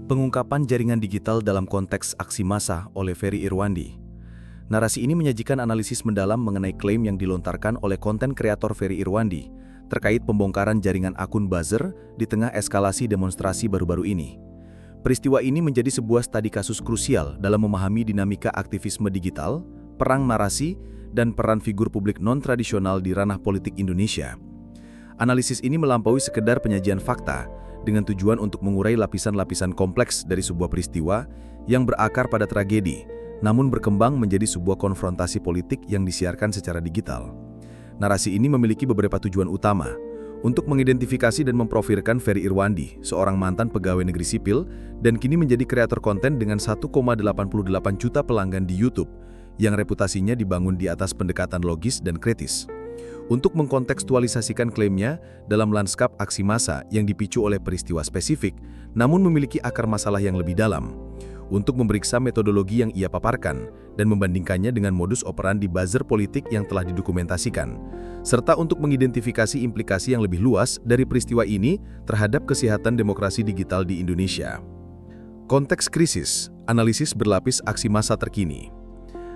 Pengungkapan jaringan digital dalam konteks aksi massa oleh Ferry Irwandi. Narasi ini menyajikan analisis mendalam mengenai klaim yang dilontarkan oleh konten kreator Ferry Irwandi terkait pembongkaran jaringan akun buzzer di tengah eskalasi demonstrasi baru-baru ini. Peristiwa ini menjadi sebuah studi kasus krusial dalam memahami dinamika aktivisme digital, perang narasi, dan peran figur publik non-tradisional di ranah politik Indonesia. Analisis ini melampaui sekedar penyajian fakta, dengan tujuan untuk mengurai lapisan-lapisan kompleks dari sebuah peristiwa yang berakar pada tragedi, namun berkembang menjadi sebuah konfrontasi politik yang disiarkan secara digital. Narasi ini memiliki beberapa tujuan utama, untuk mengidentifikasi dan memprofilkan Ferry Irwandi, seorang mantan pegawai negeri sipil, dan kini menjadi kreator konten dengan 1,88 juta pelanggan di YouTube, yang reputasinya dibangun di atas pendekatan logis dan kritis. Untuk mengkontekstualisasikan klaimnya dalam lanskap aksi massa yang dipicu oleh peristiwa spesifik, namun memiliki akar masalah yang lebih dalam. Untuk memeriksa metodologi yang ia paparkan dan membandingkannya dengan modus operandi buzzer politik yang telah didokumentasikan, serta untuk mengidentifikasi implikasi yang lebih luas dari peristiwa ini terhadap kesehatan demokrasi digital di Indonesia. Konteks krisis, analisis berlapis aksi massa terkini.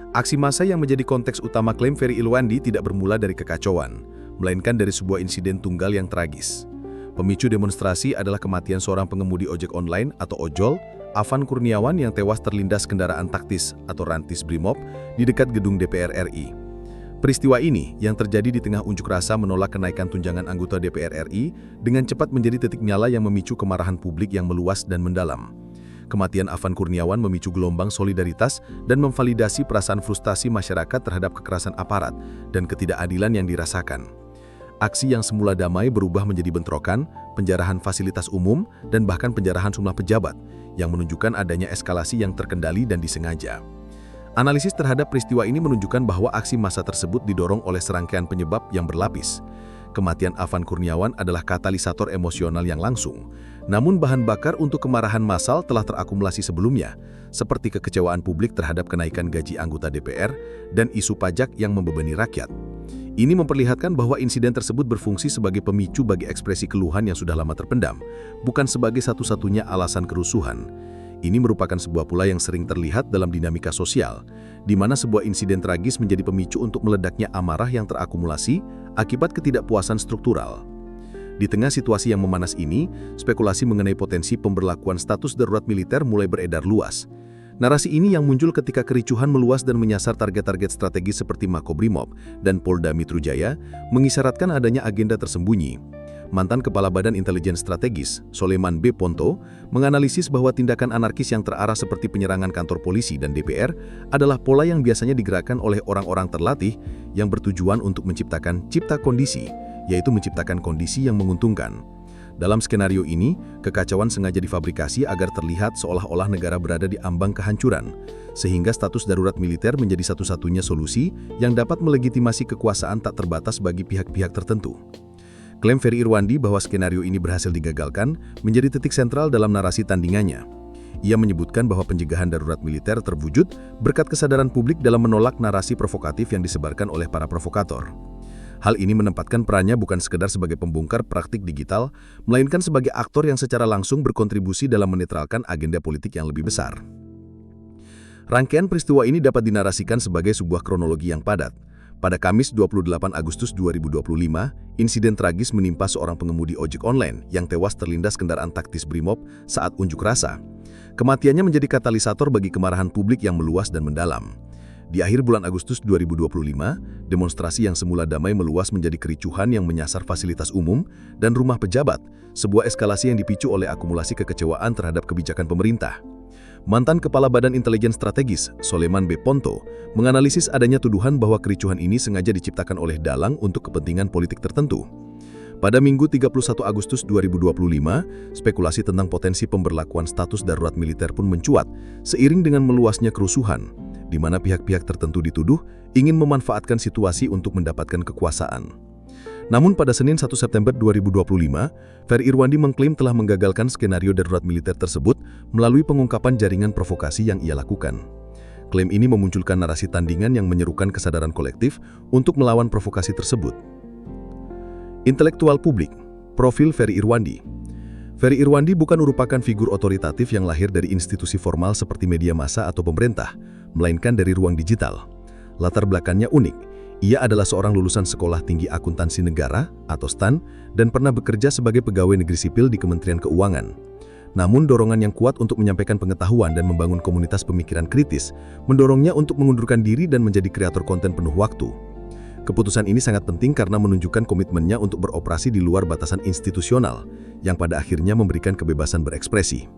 Aksi massa yang menjadi konteks utama klaim Ferry Irwandi tidak bermula dari kekacauan, melainkan dari sebuah insiden tunggal yang tragis. Pemicu demonstrasi adalah kematian seorang pengemudi ojek online atau ojol, Afan Kurniawan, yang tewas terlindas kendaraan taktis atau rantis Brimob di dekat gedung DPR RI. Peristiwa ini yang terjadi di tengah unjuk rasa menolak kenaikan tunjangan anggota DPR RI dengan cepat menjadi titik nyala yang memicu kemarahan publik yang meluas dan mendalam. Kematian Afan Kurniawan memicu gelombang solidaritas dan memvalidasi perasaan frustasi masyarakat terhadap kekerasan aparat dan ketidakadilan yang dirasakan. Aksi yang semula damai berubah menjadi bentrokan, penjarahan fasilitas umum, dan bahkan penjarahan sejumlah pejabat, yang menunjukkan adanya eskalasi yang terkendali dan disengaja. Analisis terhadap peristiwa ini menunjukkan bahwa aksi massa tersebut didorong oleh serangkaian penyebab yang berlapis. Kematian Afan Kurniawan adalah katalisator emosional yang langsung, namun bahan bakar untuk kemarahan massal telah terakumulasi sebelumnya, seperti kekecewaan publik terhadap kenaikan gaji anggota DPR dan isu pajak yang membebani rakyat. Ini memperlihatkan bahwa insiden tersebut berfungsi sebagai pemicu bagi ekspresi keluhan yang sudah lama terpendam, bukan sebagai satu-satunya alasan kerusuhan. Ini merupakan sebuah pola yang sering terlihat dalam dinamika sosial, di mana sebuah insiden tragis menjadi pemicu untuk meledaknya amarah yang terakumulasi akibat ketidakpuasan struktural. Di tengah situasi yang memanas ini, spekulasi mengenai potensi pemberlakuan status darurat militer mulai beredar luas. Narasi ini yang muncul ketika kericuhan meluas dan menyasar target-target strategis seperti Makobrimob dan Polda Metro Jaya, mengisyaratkan adanya agenda tersembunyi. Mantan Kepala Badan Intelijen Strategis, Soleman B. Ponto, menganalisis bahwa tindakan anarkis yang terarah seperti penyerangan kantor polisi dan DPR adalah pola yang biasanya digerakkan oleh orang-orang terlatih yang bertujuan untuk menciptakan cipta kondisi, yaitu menciptakan kondisi yang menguntungkan. Dalam skenario ini, kekacauan sengaja difabrikasi agar terlihat seolah-olah negara berada di ambang kehancuran, sehingga status darurat militer menjadi satu-satunya solusi yang dapat melegitimasi kekuasaan tak terbatas bagi pihak-pihak tertentu. Klaim Ferry Irwandi bahwa skenario ini berhasil digagalkan menjadi titik sentral dalam narasi tandingannya. Ia menyebutkan bahwa pencegahan darurat militer terwujud berkat kesadaran publik dalam menolak narasi provokatif yang disebarkan oleh para provokator. Hal ini menempatkan perannya bukan sekedar sebagai pembongkar praktik digital, melainkan sebagai aktor yang secara langsung berkontribusi dalam menetralkan agenda politik yang lebih besar. Rangkaian peristiwa ini dapat dinarasikan sebagai sebuah kronologi yang padat. Pada Kamis 28 Agustus 2025, insiden tragis menimpa seorang pengemudi ojek online yang tewas terlindas kendaraan taktis Brimob saat unjuk rasa. Kematiannya menjadi katalisator bagi kemarahan publik yang meluas dan mendalam. Di akhir bulan Agustus 2025, demonstrasi yang semula damai meluas menjadi kericuhan yang menyasar fasilitas umum dan rumah pejabat, sebuah eskalasi yang dipicu oleh akumulasi kekecewaan terhadap kebijakan pemerintah. Mantan Kepala Badan Intelijen Strategis, Soleman B. Ponto, menganalisis adanya tuduhan bahwa kericuhan ini sengaja diciptakan oleh dalang untuk kepentingan politik tertentu. Pada Minggu 31 Agustus 2025, spekulasi tentang potensi pemberlakuan status darurat militer pun mencuat, seiring dengan meluasnya kerusuhan, di mana pihak-pihak tertentu dituduh ingin memanfaatkan situasi untuk mendapatkan kekuasaan. Namun pada Senin 1 September 2025, Ferry Irwandi mengklaim telah menggagalkan skenario darurat militer tersebut melalui pengungkapan jaringan provokasi yang ia lakukan. Klaim ini memunculkan narasi tandingan yang menyerukan kesadaran kolektif untuk melawan provokasi tersebut. Intelektual publik, profil Ferry Irwandi. Ferry Irwandi bukan merupakan figur otoritatif yang lahir dari institusi formal seperti media massa atau pemerintah, melainkan dari ruang digital. Latar belakangnya unik. Ia adalah seorang lulusan Sekolah Tinggi Akuntansi Negara atau STAN dan pernah bekerja sebagai pegawai negeri sipil di Kementerian Keuangan. Namun dorongan yang kuat untuk menyampaikan pengetahuan dan membangun komunitas pemikiran kritis mendorongnya untuk mengundurkan diri dan menjadi kreator konten penuh waktu. Keputusan ini sangat penting karena menunjukkan komitmennya untuk beroperasi di luar batasan institusional, yang pada akhirnya memberikan kebebasan berekspresi.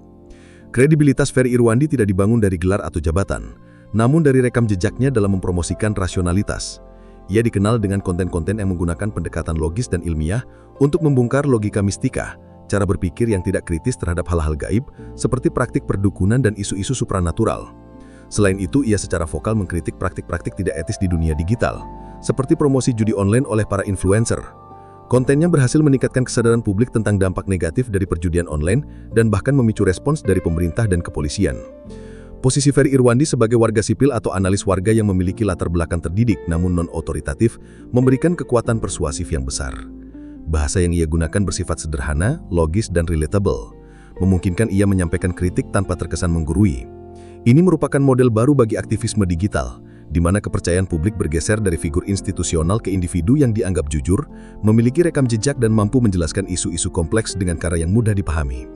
Kredibilitas Ferry Irwandi tidak dibangun dari gelar atau jabatan, namun dari rekam jejaknya dalam mempromosikan rasionalitas. Ia dikenal dengan konten-konten yang menggunakan pendekatan logis dan ilmiah untuk membongkar logika mistika, cara berpikir yang tidak kritis terhadap hal-hal gaib, seperti praktik perdukunan dan isu-isu supranatural. Selain itu, ia secara vokal mengkritik praktik-praktik tidak etis di dunia digital, seperti promosi judi online oleh para influencer. Kontennya berhasil meningkatkan kesadaran publik tentang dampak negatif dari perjudian online dan bahkan memicu respons dari pemerintah dan kepolisian. Posisi Ferry Irwandi sebagai warga sipil atau analis warga yang memiliki latar belakang terdidik namun non-otoritatif memberikan kekuatan persuasif yang besar. Bahasa yang ia gunakan bersifat sederhana, logis, dan relatable, memungkinkan ia menyampaikan kritik tanpa terkesan menggurui. Ini merupakan model baru bagi aktivisme digital, di mana kepercayaan publik bergeser dari figur institusional ke individu yang dianggap jujur, memiliki rekam jejak dan mampu menjelaskan isu-isu kompleks dengan cara yang mudah dipahami.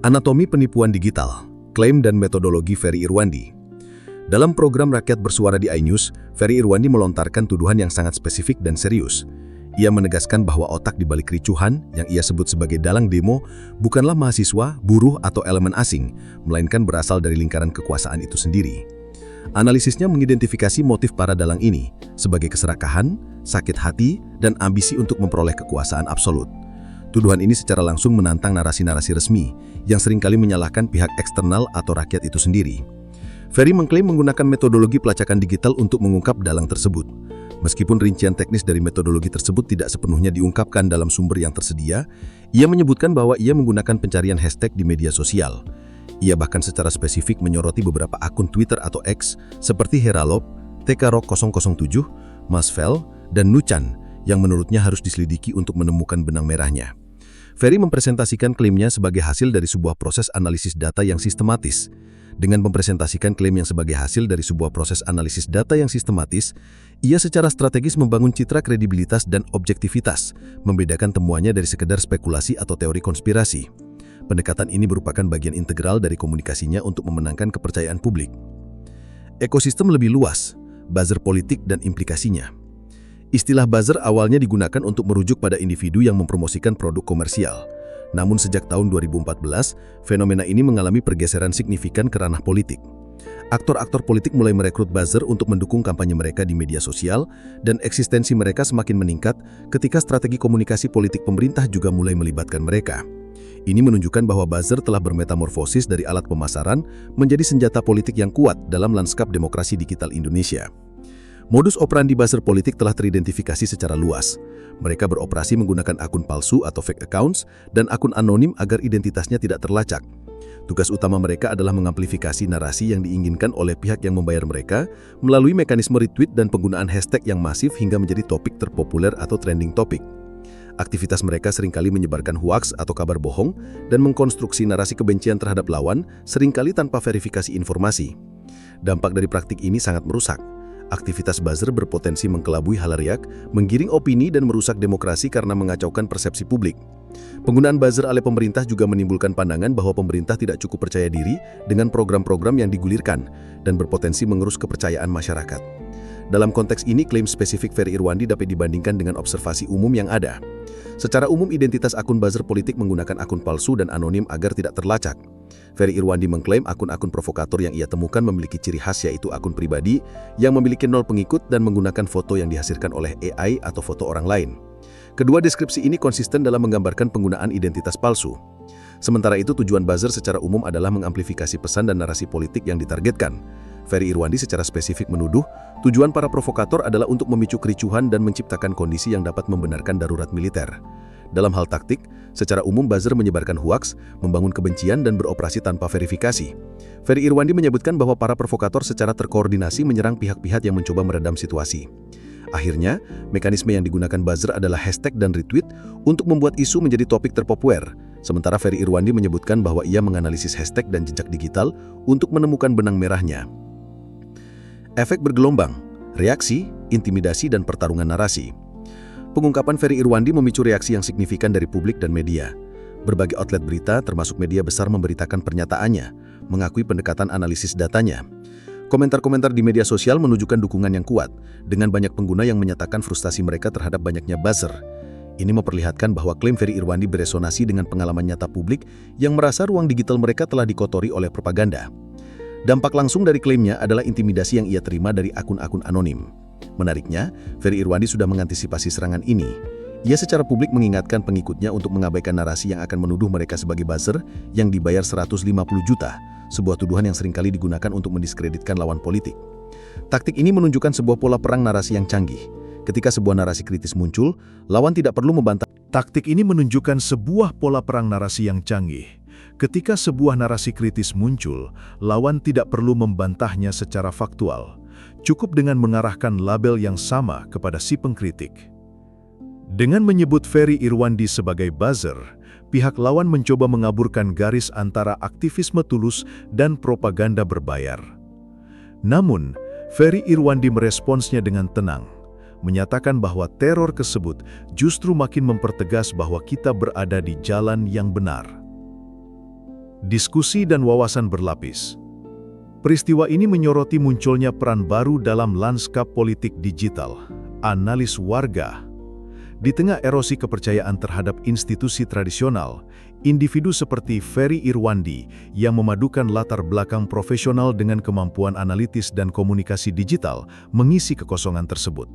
Anatomi penipuan digital, klaim dan metodologi Ferry Irwandi. Dalam program Rakyat Bersuara di iNews, Ferry Irwandi melontarkan tuduhan yang sangat spesifik dan serius. Ia menegaskan bahwa otak di balik ricuhan, yang ia sebut sebagai dalang demo, bukanlah mahasiswa, buruh, atau elemen asing, melainkan berasal dari lingkaran kekuasaan itu sendiri. Analisisnya mengidentifikasi motif para dalang ini sebagai keserakahan, sakit hati, dan ambisi untuk memperoleh kekuasaan absolut. Tuduhan ini secara langsung menantang narasi-narasi resmi yang seringkali menyalahkan pihak eksternal atau rakyat itu sendiri. Ferry mengklaim menggunakan metodologi pelacakan digital untuk mengungkap dalang tersebut. Meskipun rincian teknis dari metodologi tersebut tidak sepenuhnya diungkapkan dalam sumber yang tersedia, ia menyebutkan bahwa ia menggunakan pencarian hashtag di media sosial. Ia bahkan secara spesifik menyoroti beberapa akun Twitter atau X seperti Heralop, TKROK 007, Masvel, dan Nuchan yang menurutnya harus diselidiki untuk menemukan benang merahnya. Ferry mempresentasikan klaimnya sebagai hasil dari sebuah proses analisis data yang sistematis. Dengan mempresentasikan klaim yang sebagai hasil dari sebuah proses analisis data yang sistematis, ia secara strategis membangun citra kredibilitas dan objektivitas, membedakan temuannya dari sekedar spekulasi atau teori konspirasi. Pendekatan ini merupakan bagian integral dari komunikasinya untuk memenangkan kepercayaan publik. Ekosistem lebih luas, buzzer politik dan implikasinya. Istilah buzzer awalnya digunakan untuk merujuk pada individu yang mempromosikan produk komersial. Namun sejak tahun 2014, fenomena ini mengalami pergeseran signifikan ke ranah politik. Aktor-aktor politik mulai merekrut buzzer untuk mendukung kampanye mereka di media sosial, dan eksistensi mereka semakin meningkat ketika strategi komunikasi politik pemerintah juga mulai melibatkan mereka. Ini menunjukkan bahwa buzzer telah bermetamorfosis dari alat pemasaran menjadi senjata politik yang kuat dalam lanskap demokrasi digital Indonesia. Modus operandi buzzer politik telah teridentifikasi secara luas. Mereka beroperasi menggunakan akun palsu atau fake accounts dan akun anonim agar identitasnya tidak terlacak. Tugas utama mereka adalah mengamplifikasi narasi yang diinginkan oleh pihak yang membayar mereka melalui mekanisme retweet dan penggunaan hashtag yang masif hingga menjadi topik terpopuler atau trending topic. Aktivitas mereka seringkali menyebarkan hoaks atau kabar bohong dan mengkonstruksi narasi kebencian terhadap lawan, seringkali tanpa verifikasi informasi. Dampak dari praktik ini sangat merusak. Aktivitas buzzer berpotensi mengkelabui halayak, menggiring opini dan merusak demokrasi karena mengacaukan persepsi publik. Penggunaan buzzer oleh pemerintah juga menimbulkan pandangan bahwa pemerintah tidak cukup percaya diri dengan program-program yang digulirkan dan berpotensi mengerus kepercayaan masyarakat. Dalam konteks ini, klaim spesifik Ferry Irwandi dapat dibandingkan dengan observasi umum yang ada. Secara umum, identitas akun buzzer politik menggunakan akun palsu dan anonim agar tidak terlacak. Ferry Irwandi mengklaim akun-akun provokator yang ia temukan memiliki ciri khas, yaitu akun pribadi yang memiliki 0 pengikut dan menggunakan foto yang dihasilkan oleh AI atau foto orang lain. Kedua deskripsi ini konsisten dalam menggambarkan penggunaan identitas palsu. Sementara itu, tujuan buzzer secara umum adalah mengamplifikasi pesan dan narasi politik yang ditargetkan. Ferry Irwandi secara spesifik menuduh, tujuan para provokator adalah untuk memicu kericuhan dan menciptakan kondisi yang dapat membenarkan darurat militer. Dalam hal taktik, secara umum buzzer menyebarkan hoaks, membangun kebencian dan beroperasi tanpa verifikasi. Ferry Irwandi menyebutkan bahwa para provokator secara terkoordinasi menyerang pihak-pihak yang mencoba meredam situasi. Akhirnya, mekanisme yang digunakan buzzer adalah hashtag dan retweet untuk membuat isu menjadi topik terpopuler. Sementara Ferry Irwandi menyebutkan bahwa ia menganalisis hashtag dan jejak digital untuk menemukan benang merahnya. Efek bergelombang, reaksi, intimidasi, dan pertarungan narasi. Pengungkapan Ferry Irwandi memicu reaksi yang signifikan dari publik dan media. Berbagai outlet berita, termasuk media besar, memberitakan pernyataannya, mengakui pendekatan analisis datanya. Komentar-komentar di media sosial menunjukkan dukungan yang kuat, dengan banyak pengguna yang menyatakan frustasi mereka terhadap banyaknya buzzer. Ini memperlihatkan bahwa klaim Ferry Irwandi beresonasi dengan pengalaman nyata publik yang merasa ruang digital mereka telah dikotori oleh propaganda. Dampak langsung dari klaimnya adalah intimidasi yang ia terima dari akun-akun anonim. Menariknya, Ferry Irwandi sudah mengantisipasi serangan ini. Ia secara publik mengingatkan pengikutnya untuk mengabaikan narasi yang akan menuduh mereka sebagai buzzer yang dibayar 150 juta, sebuah tuduhan yang seringkali digunakan untuk mendiskreditkan lawan politik. Taktik ini menunjukkan sebuah pola perang narasi yang canggih. Ketika sebuah narasi kritis muncul, lawan tidak perlu membantah. Taktik ini menunjukkan sebuah pola perang narasi yang canggih. Ketika sebuah narasi kritis muncul, lawan tidak perlu membantahnya secara faktual. Cukup dengan mengarahkan label yang sama kepada si pengkritik. Dengan menyebut Ferry Irwandi sebagai buzzer, pihak lawan mencoba mengaburkan garis antara aktivisme tulus dan propaganda berbayar. Namun, Ferry Irwandi meresponsnya dengan tenang, menyatakan bahwa teror tersebut justru makin mempertegas bahwa kita berada di jalan yang benar. Diskusi dan wawasan berlapis. Peristiwa ini menyoroti munculnya peran baru dalam lanskap politik digital, analis warga. Di tengah erosi kepercayaan terhadap institusi tradisional, individu seperti Ferry Irwandi yang memadukan latar belakang profesional dengan kemampuan analitis dan komunikasi digital mengisi kekosongan tersebut.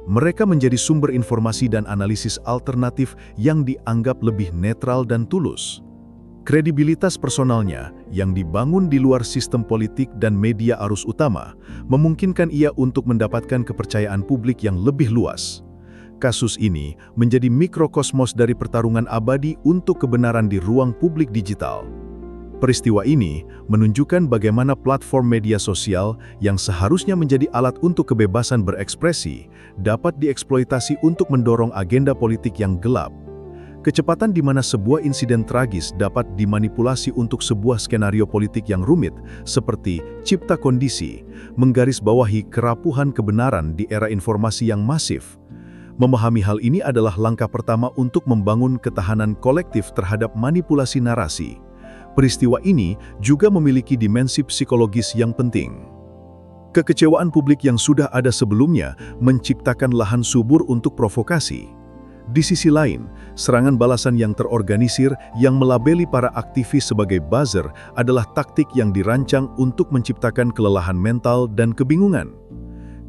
Mereka menjadi sumber informasi dan analisis alternatif yang dianggap lebih netral dan tulus. Kredibilitas personalnya yang dibangun di luar sistem politik dan media arus utama memungkinkan ia untuk mendapatkan kepercayaan publik yang lebih luas. Kasus ini menjadi mikrokosmos dari pertarungan abadi untuk kebenaran di ruang publik digital. Peristiwa ini menunjukkan bagaimana platform media sosial yang seharusnya menjadi alat untuk kebebasan berekspresi dapat dieksploitasi untuk mendorong agenda politik yang gelap. Kecepatan di mana sebuah insiden tragis dapat dimanipulasi untuk sebuah skenario politik yang rumit, seperti cipta kondisi, menggarisbawahi kerapuhan kebenaran di era informasi yang masif. Memahami hal ini adalah langkah pertama untuk membangun ketahanan kolektif terhadap manipulasi narasi. Peristiwa ini juga memiliki dimensi psikologis yang penting. Kekecewaan publik yang sudah ada sebelumnya menciptakan lahan subur untuk provokasi. Di sisi lain, serangan balasan yang terorganisir yang melabeli para aktivis sebagai buzzer adalah taktik yang dirancang untuk menciptakan kelelahan mental dan kebingungan.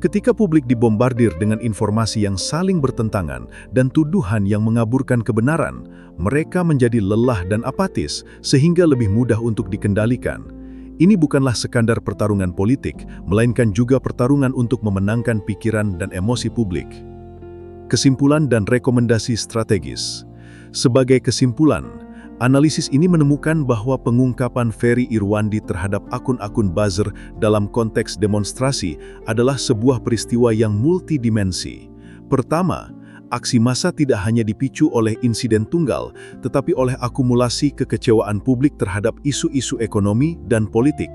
Ketika publik dibombardir dengan informasi yang saling bertentangan dan tuduhan yang mengaburkan kebenaran, mereka menjadi lelah dan apatis sehingga lebih mudah untuk dikendalikan. Ini bukanlah sekadar pertarungan politik, melainkan juga pertarungan untuk memenangkan pikiran dan emosi publik. Kesimpulan dan rekomendasi strategis. Sebagai kesimpulan, analisis ini menemukan bahwa pengungkapan Ferry Irwandi terhadap akun-akun buzzer dalam konteks demonstrasi adalah sebuah peristiwa yang multidimensi. Pertama, aksi massa tidak hanya dipicu oleh insiden tunggal, tetapi oleh akumulasi kekecewaan publik terhadap isu-isu ekonomi dan politik.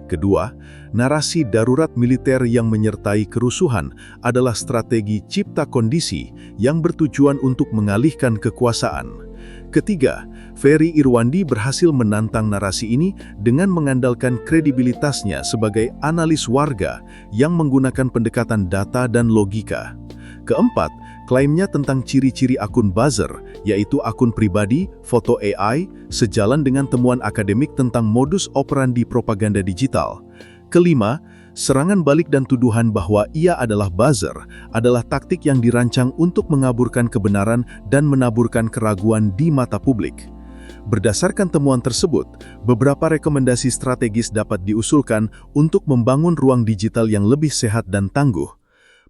Kedua, narasi darurat militer yang menyertai kerusuhan adalah strategi cipta kondisi yang bertujuan untuk mengalihkan kekuasaan. Ketiga, Ferry Irwandi berhasil menantang narasi ini dengan mengandalkan kredibilitasnya sebagai analis warga yang menggunakan pendekatan data dan logika. Keempat, klaimnya tentang ciri-ciri akun buzzer, yaitu akun pribadi, foto AI, sejalan dengan temuan akademik tentang modus operandi propaganda digital. Kelima, serangan balik dan tuduhan bahwa ia adalah buzzer adalah taktik yang dirancang untuk mengaburkan kebenaran dan menaburkan keraguan di mata publik. Berdasarkan temuan tersebut, beberapa rekomendasi strategis dapat diusulkan untuk membangun ruang digital yang lebih sehat dan tangguh.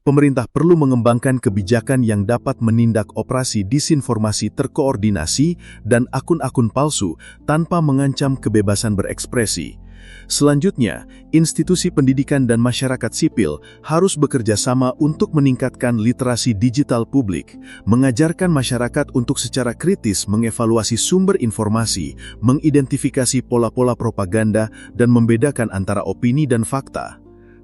Pemerintah perlu mengembangkan kebijakan yang dapat menindak operasi disinformasi terkoordinasi dan akun-akun palsu tanpa mengancam kebebasan berekspresi. Selanjutnya, institusi pendidikan dan masyarakat sipil harus bekerja sama untuk meningkatkan literasi digital publik, mengajarkan masyarakat untuk secara kritis mengevaluasi sumber informasi, mengidentifikasi pola-pola propaganda, dan membedakan antara opini dan fakta.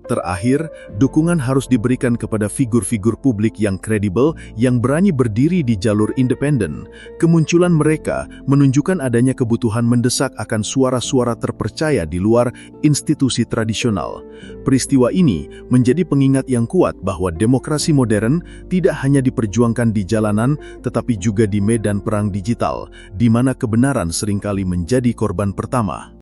Terakhir, dukungan harus diberikan kepada figur-figur publik yang kredibel yang berani berdiri di jalur independen. Kemunculan mereka menunjukkan adanya kebutuhan mendesak akan suara-suara terpercaya di luar institusi tradisional. Peristiwa ini menjadi pengingat yang kuat bahwa demokrasi modern tidak hanya diperjuangkan di jalanan, tetapi juga di medan perang digital, di mana kebenaran seringkali menjadi korban pertama.